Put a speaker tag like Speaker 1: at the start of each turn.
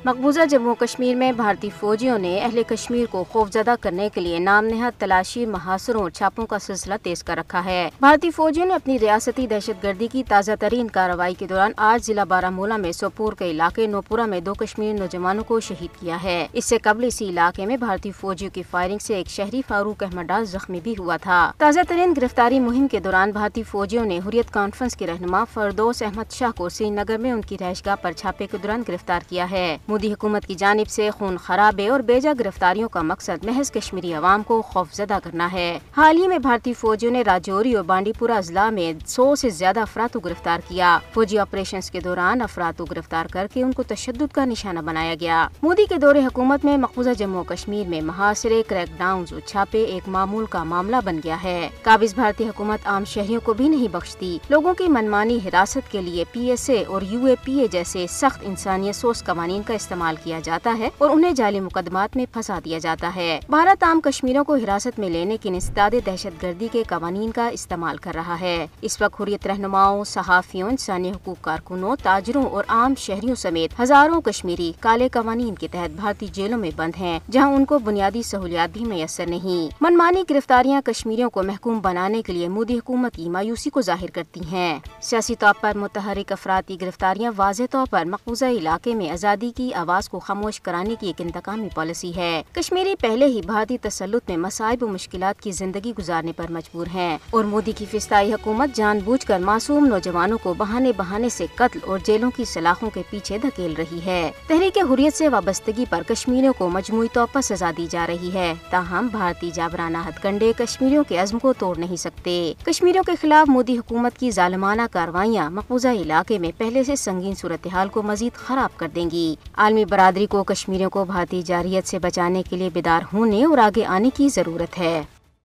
Speaker 1: मकबूजा जम्मू कश्मीर में भारतीय फौजियों ने अहले कश्मीर को खौफजदा करने के लिए नाम नहाद तलाशी, महासरों और छापों का सिलसिला तेज कर रखा है। भारतीय फौजियों ने अपनी रियासती दहशतगर्दी की ताज़ा तरीन कार्रवाई के दौरान आज जिला बारामूला में सोपोर के इलाके नोपुरा में 2 कश्मीरी नौजवानों को शहीद किया है। इससे कबल इसी इलाके में भारतीय फौजियों की फायरिंग से एक शहरी फारूक अहमद डार जख्मी भी हुआ था। ताज़ा तरीन गिरफ्तारी मुहिम के दौरान भारतीय फौजियों ने हुर्रियत कॉन्फ्रेंस के रहनुमा फरदौस अहमद शाह को श्रीनगर में उनकी रहायशगाह पर छापे के दौरान गिरफ्तार किया है। मोदी हुकूमत की जानिब से खून खराबे और बेजा गिरफ्तारियों का मकसद महज कश्मीरी अवाम को खौफजदा करना है। हाल ही में भारतीय फौजियों ने राजौरी और बांडीपुरा अजला में 100 से ज्यादा अफराद को गिरफ्तार किया। फौजी ऑपरेशन के दौरान अफराद को गिरफ्तार करके उनको तशद्दुद का निशाना बनाया गया। मोदी के दौरे हुकूमत में मकबूजा जम्मू कश्मीर में महासरे, क्रैकडाउन और छापे एक मामूल का मामला बन गया है। काबिज भारतीय हुकूमत आम शहरियों को भी नहीं बख्शती। लोगों की मनमानी हिरासत के लिए PSA और UAPA जैसे सख्त इंसानियत सोच कवानीन का इस्तेमाल किया जाता है और उन्हें जाली मुकदमात में फंसा दिया जाता है। भारत आम कश्मीरियों को हिरासत में लेने की इंसदाद दहशतगर्दी के कवानीन का इस्तेमाल कर रहा है। इस वक्त हुर्रियत रहनुमाओं, सहाफियों, इंसानी हुकूक कारकुनों, ताजरों और आम शहरियों समेत हजारों कश्मीरी काले कवानीन के तहत भारतीय जेलों में बंद हैं, जहां उनको बुनियादी सहूलियात भी मैसर नहीं। मनमानी गिरफ्तारियां कश्मीरियों को महकूम बनाने के लिए मोदी हुकूमत की मायूसी को जाहिर करती हैं। सियासी तौर पर मुतहर्रिक अफराद की गिरफ्तारियां वाज़ेह तौर पर मकबूजा इलाके में आज़ादी की आवाज़ को खामोश कराने की एक इंतकामी पॉलिसी है। कश्मीरी पहले ही भारतीय तसल्लुत में मसाइब और मुश्किलात की जिंदगी गुजारने पर मजबूर हैं और मोदी की फिस्ताई हुकूमत जानबूझकर मासूम नौजवानों को बहाने बहाने से कत्ल और जेलों की सलाखों के पीछे धकेल रही है। तहरीक हुर्रियत से वाबस्तगी पर कश्मीरियों को मजमूई तौर पर सजा दी जा रही है, ताहम भारतीय जाबराना हथकंडे कश्मीरियों के अज़्म को तोड़ नहीं सकते। कश्मीरियों के खिलाफ मोदी हुकूमत की जालिमाना कार्रवाइयाँ मकबूजा इलाके में पहले से संगीन सूरत हाल को मजीद खराब कर देंगी। आलमी बरादरी को कश्मीरियों को भारतीय जारहियत से बचाने के लिए बेदार होने और आगे आने की जरूरत है।